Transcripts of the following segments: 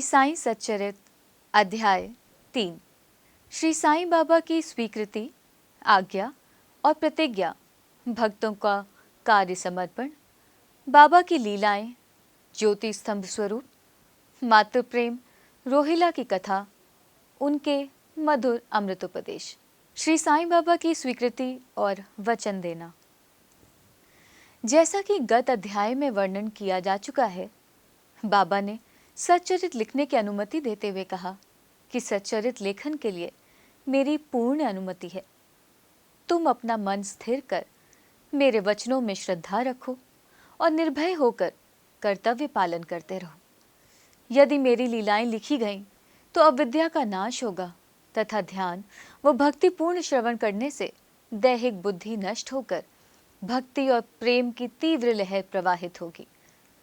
साईं सच्चरित अध्याय 3। श्री साईं बाबा की स्वीकृति, आज्ञा और प्रतिज्ञा, भक्तों का कार्य समर्पण, बाबा की लीलाएं, ज्योति स्तंभ स्वरूप, मातृ प्रेम, रोहिला की कथा, उनके मधुर अमृतोपदेश। श्री साईं बाबा की स्वीकृति और वचन देना। जैसा कि गत अध्याय में वर्णन किया जा चुका है, बाबा ने सच्चरित लिखने की अनुमति देते हुए कहा कि सच्चरित लेखन के लिए मेरी पूर्ण अनुमति है। तुम अपना मन स्थिर कर मेरे वचनों में श्रद्धा रखो और निर्भय होकर कर्तव्य पालन करते रहो। यदि मेरी लीलाएं लिखी गईं तो अविद्या का नाश होगा तथा ध्यान व भक्तिपूर्ण श्रवण करने से दैहिक बुद्धि नष्ट होकर भक्ति और प्रेम की तीव्र लहर प्रवाहित होगी,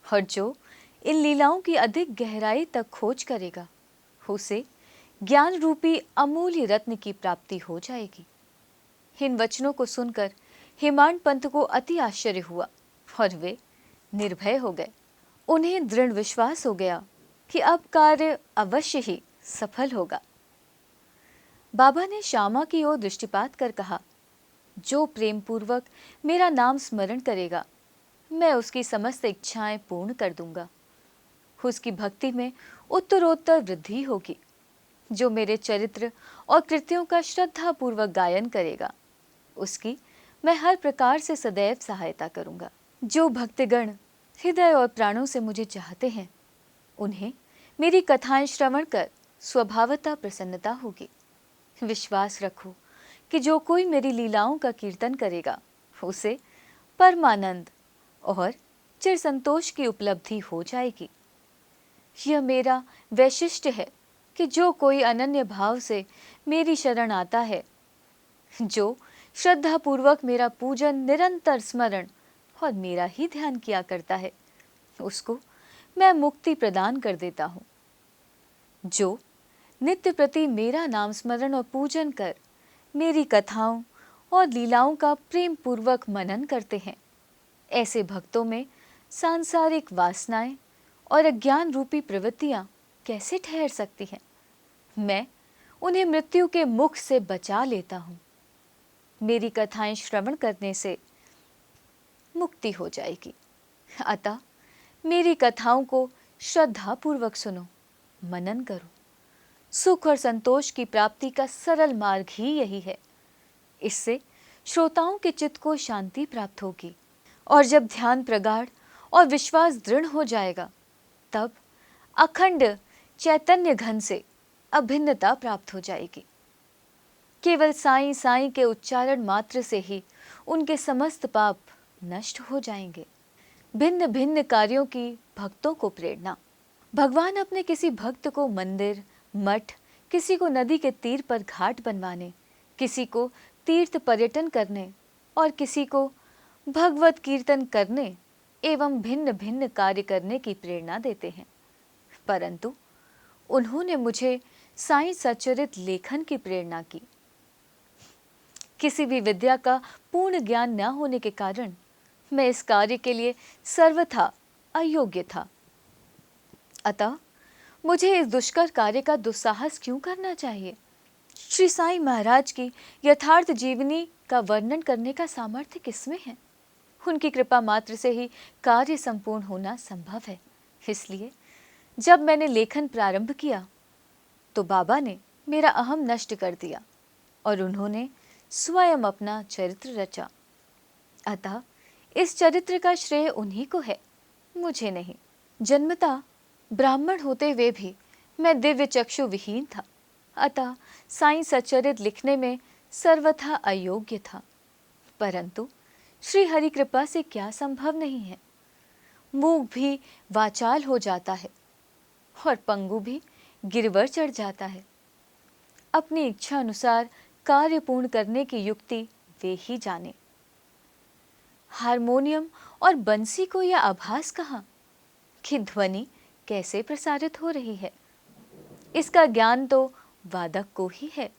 और जो इन लीलाओं की अधिक गहराई तक खोज करेगा उसे ज्ञान रूपी अमूल्य रत्न की प्राप्ति हो जाएगी। इन वचनों को सुनकर हेमांड पंत को अति आश्चर्य हुआ और वे निर्भय हो गए। उन्हें दृढ़ विश्वास हो गया कि अब कार्य अवश्य ही सफल होगा। बाबा ने श्यामा की ओर दृष्टिपात कर कहा, जो प्रेम पूर्वक मेरा नाम स्मरण करेगा मैं उसकी समस्त इच्छाएं पूर्ण कर दूंगा। उसकी भक्ति में उत्तरोत्तर वृद्धि होगी। जो मेरे चरित्र और कृत्यों का श्रद्धा पूर्वक गायन करेगा उसकी मैं हर प्रकार से सदैव सहायता करूंगा। जो भक्तगण हृदय और प्राणों से मुझे चाहते हैं उन्हें मेरी कथाएं श्रवण कर स्वभावतः प्रसन्नता होगी। विश्वास रखो कि जो कोई मेरी लीलाओं का कीर्तन करेगा उसे परमानंद और चिर संतोष की उपलब्धि हो जाएगी। यह मेरा वैशिष्ट्य है कि जो कोई अनन्य भाव से मेरी शरण आता है, जो श्रद्धा पूर्वक मेरा पूजन, निरंतर स्मरण और मेरा ही ध्यान किया करता है, उसको मैं मुक्ति प्रदान कर देता हूँ। जो नित्य प्रति मेरा नाम स्मरण और पूजन कर मेरी कथाओं और लीलाओं का प्रेम पूर्वक मनन करते हैं, ऐसे भक्तों में सांसारिक वासनाएं और अज्ञान रूपी प्रवृत्तियां कैसे ठहर सकती हैं? मैं उन्हें मृत्यु के मुख से बचा लेता हूं। मेरी कथाएं श्रवण करने से मुक्ति हो जाएगी। अतः मेरी कथाओं को श्रद्धा पूर्वक सुनो, मनन करो। सुख और संतोष की प्राप्ति का सरल मार्ग ही यही है। इससे श्रोताओं के चित्त को शांति प्राप्त होगी, और जब ध्यान प्रगाढ़ और विश्वास दृढ़ हो जाएगा तब अखंड चैतन्य घन से अभिन्नता प्राप्त हो जाएगी। केवल साईं साईं के उच्चारण मात्र से ही उनके समस्त पाप नष्ट हो जाएंगे। भिन्न भिन्न कार्यों की भक्तों को प्रेरणा। भगवान अपने किसी भक्त को मंदिर, मठ, किसी को नदी के तीर पर घाट बनवाने, किसी को तीर्थ पर्यटन करने और किसी को भगवत कीर्तन करने एवं भिन्न भिन्न कार्य करने की प्रेरणा देते हैं। परंतु उन्होंने मुझे साईं सच्चरित लेखन की प्रेरणा की। किसी भी विद्या का पूर्ण ज्ञान न होने के कारण मैं इस कार्य के लिए सर्वथा अयोग्य था। अतः मुझे इस दुष्कर कार्य का दुस्साहस क्यों करना चाहिए? श्री साईं महाराज की यथार्थ जीवनी का वर्णन करने का सामर्थ्य किसमें है? उनकी कृपा मात्र से ही कार्य संपूर्ण होना संभव है। इसलिए जब मैंने लेखन प्रारंभ किया तो बाबा ने मेरा अहम नष्ट कर दिया और उन्होंने स्वयं अपना चरित्र रचा। अतः इस चरित्र का श्रेय उन्हीं को है, मुझे नहीं। जन्मतः ब्राह्मण होते हुए भी मैं दिव्य चक्षु विहीन था। अतः साईं सच्चरित लिखने में सर्वथा अयोग्य था। परंतु श्री हरि कृपा से क्या संभव नहीं है? मूक भी वाचाल हो जाता है और पंगु भी गिरवर चढ़ जाता है। अपनी इच्छा अनुसार कार्य पूर्ण करने की युक्ति वे ही जाने। हारमोनियम और बंसी को यह आभास कहाँ कि ध्वनि कैसे प्रसारित हो रही है? इसका ज्ञान तो वादक को ही है।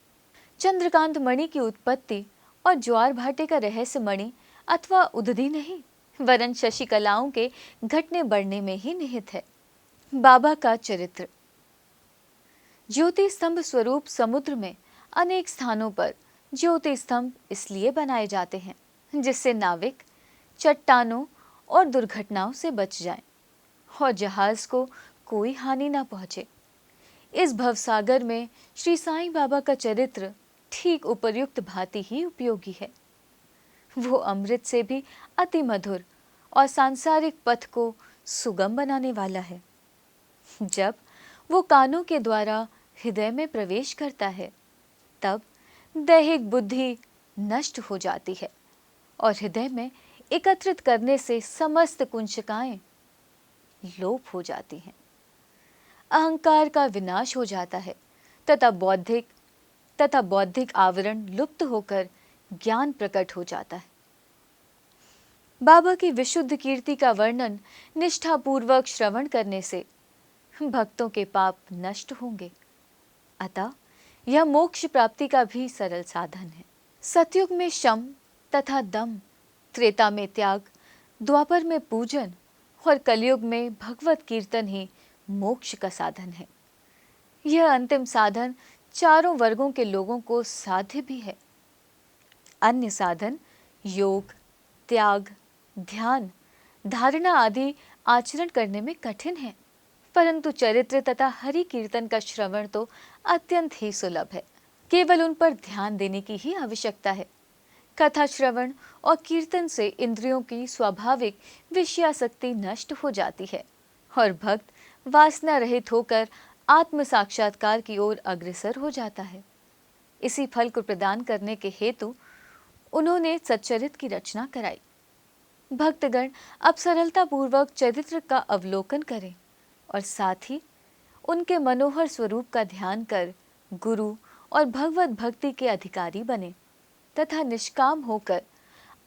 चंद्रकांत मणि की उत्पत्ति और ज्वार भाटे का रहस्य मणि अथवा उदधि नहीं, वरन शशि कलाओं के घटने बढ़ने में ही निहित है। बाबा का चरित्र। ज्योति स्तंभ स्वरूप समुद्र में अनेक स्थानों पर ज्योति स्तंभ इसलिए बनाए जाते हैं जिससे नाविक चट्टानों और दुर्घटनाओं से बच जाएं और जहाज को कोई हानि ना पहुंचे। इस भवसागर में श्री साईं बाबा का चरित्र ठीक उपर्युक्त भांति ही उपयोगी है। वो अमृत से भी अति मधुर और सांसारिक पथ को सुगम बनाने वाला है। जब वो कानों के द्वारा हृदय में प्रवेश करता है तब दैहिक बुद्धि नष्ट हो जाती है और हृदय में एकत्रित करने से समस्त कुंचकाएं लोप हो जाती हैं। अहंकार का विनाश हो जाता है तथा बौद्धिक आवरण लुप्त होकर ज्ञान प्रकट हो जाता है। बाबा की विशुद्ध कीर्ति का वर्णन निष्ठापूर्वक श्रवण करने से भक्तों के पाप नष्ट होंगे। अतः यह मोक्ष प्राप्ति का भी सरल साधन है। सतयुग में शम तथा दम, त्रेता में त्याग, द्वापर में पूजन और कलयुग में भगवत कीर्तन ही मोक्ष का साधन है। यह अंतिम साधन चारों वर्गों के लोगों को साध्य भी है। अन्य साधन योग, त्याग, ध्यान, धारणा आदि आचरण करने में कठिन है, परंतु चरित्र तथा हरि कीर्तन का श्रवण तो अत्यंत ही सुलभ है। केवल उन पर ध्यान देने की ही आवश्यकता है। कथा श्रवण और कीर्तन से इंद्रियों की स्वाभाविक विषयासक्ति नष्ट हो जाती है और भक्त वासना रहित होकर आत्म साक्षात्कार की ओर अग्रसर हो जाता है। इसी फल को प्रदान करने के हेतु उन्होंने सच्चरित की रचना कराई। भक्तगण अब सरलता पूर्वक चरित्र का अवलोकन करें और साथ ही उनके मनोहर स्वरूप का ध्यान कर गुरु और भगवत भक्ति के अधिकारी बने तथा निष्काम होकर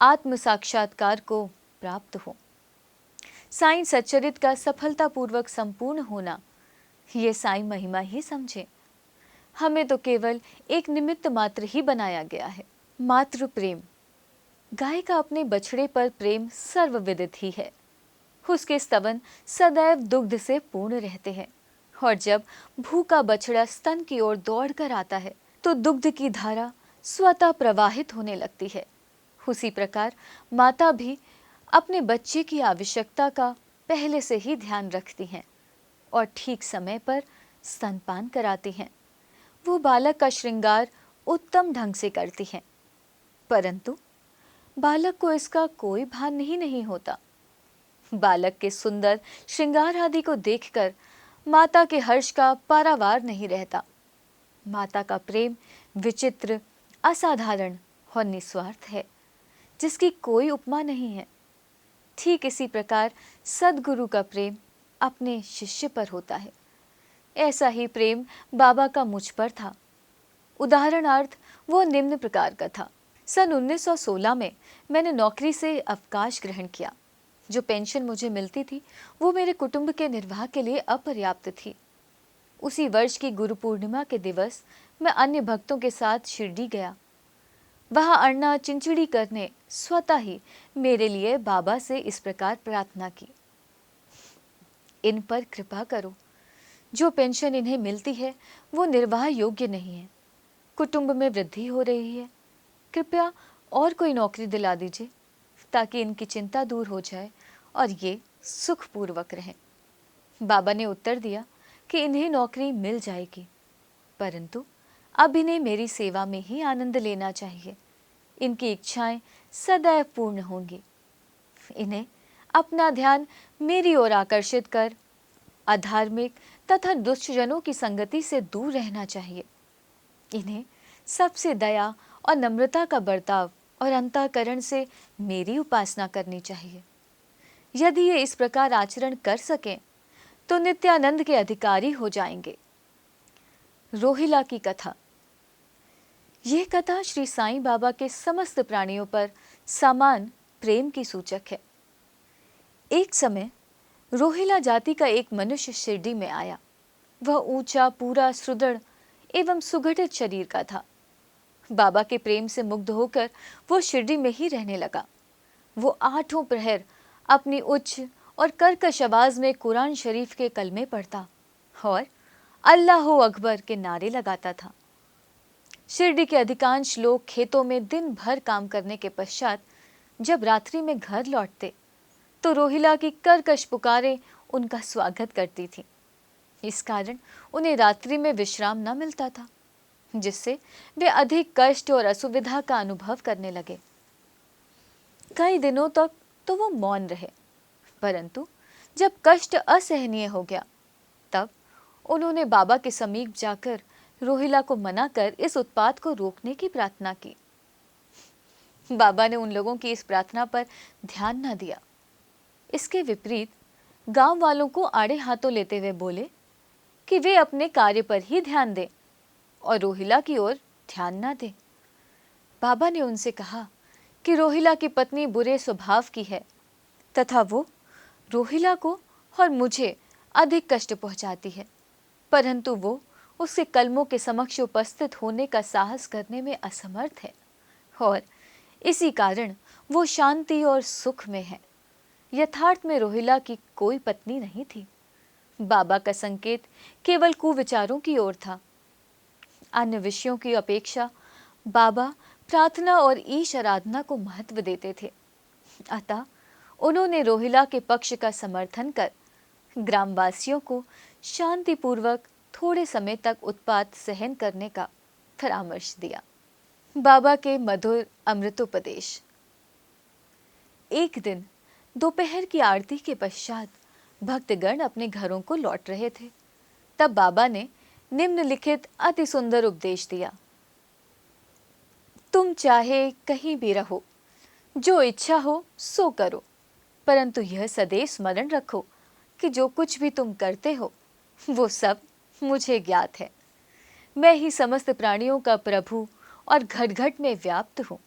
आत्म साक्षात्कार को प्राप्त हो। साईं सच्चरित का सफलतापूर्वक संपूर्ण होना ये साईं महिमा ही समझे। हमें तो केवल एक निमित्त मात्र ही बनाया गया है। मातृ प्रेम। गाय का अपने बछड़े पर प्रेम सर्वविदित ही है। उसके स्तवन सदैव दुग्ध से पूर्ण रहते हैं और जब भूखा बछड़ा स्तन की ओर दौड़ कर आता है तो दुग्ध की धारा स्वतः प्रवाहित होने लगती है। उसी प्रकार माता भी अपने बच्चे की आवश्यकता का पहले से ही ध्यान रखती हैं और ठीक समय पर स्तनपान कराती हैं। वो बालक का श्रृंगार उत्तम ढंग से करती हैं, परंतु बालक को इसका कोई भान ही नहीं होता। बालक के सुंदर श्रृंगार आदि को देखकर माता के हर्ष का पारावार नहीं रहता। माता का प्रेम विचित्र, असाधारण और निस्वार्थ है, जिसकी कोई उपमा नहीं है। ठीक इसी प्रकार सद्गुरु का प्रेम अपने शिष्य पर होता है। ऐसा ही प्रेम बाबा का मुझ पर था। उदाहरणार्थ वो निम्न प्रकार का था। सन 1916 में मैंने नौकरी से अवकाश ग्रहण किया। जो पेंशन मुझे मिलती थी वो मेरे कुटुंब के निर्वाह के लिए अपर्याप्त थी। उसी वर्ष की गुरु पूर्णिमा के दिवस मैं अन्य भक्तों के साथ शिरडी गया। वहां अन्ना चिंचिड़ी करने स्वतः ही मेरे लिए बाबा से इस प्रकार प्रार्थना की, इन पर कृपा करो। जो पेंशन इन्हें मिलती है वो निर्वाह योग्य नहीं है। कुटुंब में वृद्धि हो रही है। कृपया और कोई नौकरी दिला दीजिए ताकि इनकी चिंता दूर हो जाए और ये सुखपूर्वक रहें। बाबा ने उत्तर दिया कि इन्हें नौकरी मिल जाएगी, परंतु अब इन्हें मेरी सेवा में ही आनंद लेना चाहिए। इनकी इच्छाएं सदैव पूर्ण होंगी। इन्हें अपना ध्यान मेरी ओर आकर्षित कर अधार्मिक तथा दुष्टजनों की संगति से दूर रहना चाहिए। इन्हें सबसे दया और नम्रता का बर्ताव और अंतःकरण से मेरी उपासना करनी चाहिए। यदि ये इस प्रकार आचरण कर सकें तो नित्यानंद के अधिकारी हो जाएंगे। रोहिला की कथा। यह कथा श्री साईं बाबा के समस्त प्राणियों पर समान प्रेम की सूचक है। एक समय रोहिला जाति का एक मनुष्य शिरडी में आया। वह ऊंचा, पूरा, सुदृढ़ एवं सुगठित शरीर का था। बाबा के प्रेम से मुग्ध होकर वो शिरडी में ही रहने लगा। वो आठों प्रहर अपनी उच्च और कर्कश आवाज में कुरान शरीफ के कलमे पढ़ता और अल्लाह अकबर के नारे लगाता था। शिरडी के अधिकांश लोग खेतों में दिन भर काम करने के पश्चात जब रात्रि में घर लौटते तो रोहिला की कर्कश पुकारें उनका स्वागत करती थी। इस कारण उन्हें रात्रि में विश्राम न मिलता था, जिससे वे अधिक कष्ट और असुविधा का अनुभव करने लगे। कई दिनों तक तो वो मौन रहे, परंतु जब कष्ट असहनीय हो गया तब उन्होंने बाबा के समीप जाकर रोहिला को मनाकर इस उत्पात को रोकने की प्रार्थना की। बाबा ने उन लोगों की इस प्रार्थना पर ध्यान न दिया। इसके विपरीत गांव वालों को आड़े हाथों लेते हुए बोले कि वे अपने कार्य पर ही ध्यान दें और रोहिला की ओर ध्यान न दें। बाबा ने उनसे कहा कि रोहिला की पत्नी बुरे स्वभाव की है तथा वो रोहिला को और मुझे अधिक कष्ट पहुंचाती है, परंतु वो उसके कलमों के समक्ष उपस्थित होने का साहस करने में असमर्थ है और इसी कारण वो शांति और सुख में है। यथार्थ में रोहिला की कोई पत्नी नहीं थी। बाबा का संकेत केवल कुविचारों की ओर था। अन्य विषयों की अपेक्षा बाबा प्रार्थना और ईश आराधना को महत्व देते थे। अतः उन्होंने रोहिला के पक्ष का समर्थन कर ग्रामवासियों को शांतिपूर्वक थोड़े समय तक उत्पात सहन करने का परामर्श दिया। बाबा के मधुर अमृतोपदेश। एक दिन दोपहर की आरती के पश्चात भक्तगण अपने घरों को लौट रहे थे। तब बाबा ने निम्नलिखित अति सुंदर उपदेश दिया। तुम चाहे कहीं भी रहो, जो इच्छा हो सो करो, परंतु यह सदैव स्मरण रखो कि जो कुछ भी तुम करते हो वो सब मुझे ज्ञात है। मैं ही समस्त प्राणियों का प्रभु और घट घट में व्याप्त हूँ।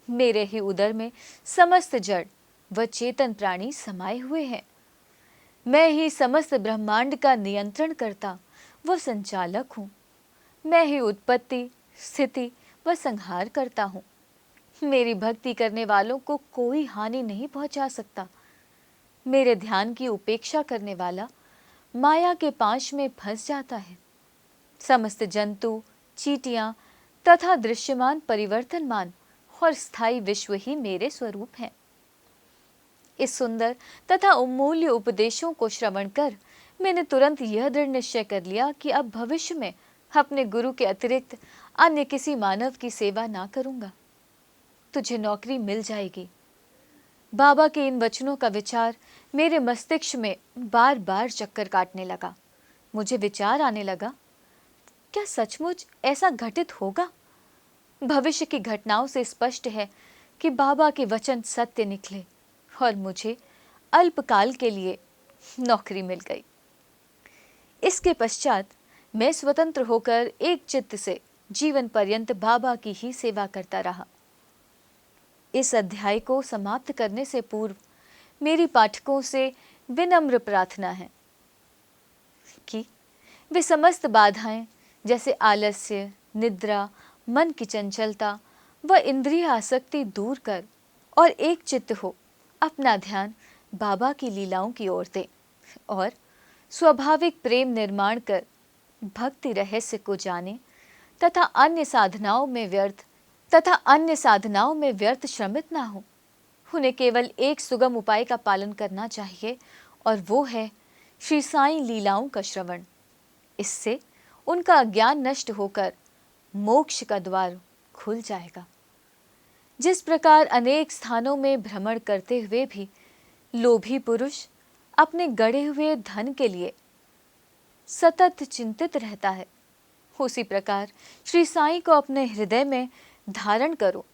मेरे ही उदर में समस्त जड़ व चेतन प्राणी समाये हुए हैं। मैं ही समस्त ब्रह्मांड का नियंत्रण करता व संचालक हूँ। मैं ही उत्पत्ति, स्थिति व संहार करता हूँ। मेरी भक्ति करने वालों को कोई हानि नहीं पहुंचा सकता। मेरे ध्यान की उपेक्षा करने वाला माया के पाश में फंस जाता है। समस्त जंतु, चींटियां तथा दृश्यमान, परिवर्तनमान और स्थायी विश्व ही मेरे स्वरूप हैं। इस सुंदर तथा अमूल्य उपदेशों को श्रवण कर मैंने तुरंत यह दृढ़ निश्चय कर लिया कि अब भविष्य में अपने गुरु के अतिरिक्त अन्य किसी मानव की सेवा ना करूंगा। तुझे नौकरी मिल जाएगी। बाबा के इन वचनों का विचार मेरे मस्तिष्क में बार बार चक्कर काटने लगा। मुझे विचार आने लगा, क्या सचमुच ऐसा घटित होगा? भविष्य की घटनाओं से स्पष्ट है कि बाबा के वचन सत्य निकले और मुझे अल्पकाल के लिए नौकरी मिल गई। इसके पश्चात मैं स्वतंत्र होकर एक चित्त से जीवन पर्यंत बाबा की ही सेवा करता रहा। इस अध्याय को समाप्त करने से पूर्व मेरी पाठकों से विनम्र प्रार्थना है कि वे समस्त बाधाएं जैसे आलस्य, निद्रा, मन की चंचलता व इंद्रिय आसक्ति दूर कर और एक चित्त हो अपना ध्यान बाबा की लीलाओं की ओर दें और स्वाभाविक प्रेम निर्माण कर भक्ति रहस्य को जाने तथा अन्य साधनाओं में व्यर्थ श्रमित ना हो। उन्हें केवल एक सुगम उपाय का पालन करना चाहिए और वो है श्री साईं लीलाओं का श्रवण। इससे उनका अज्ञान नष्ट होकर मोक्ष का द्वार खुल जाएगा। जिस प्रकार अनेक स्थानों में भ्रमण करते हुए भी लोभी पुरुष अपने गड़े हुए धन के लिए सतत चिंतित रहता है, उसी प्रकार श्री साईं को अपने हृदय में धारण करो।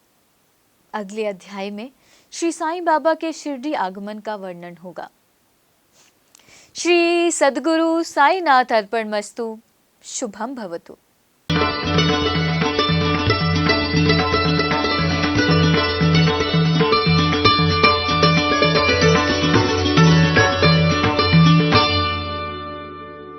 अगले अध्याय में श्री साईं बाबा के शिरडी आगमन का वर्णन होगा। श्री सद्गुरु साईनाथ अर्पणमस्तु। शुभम भवतु।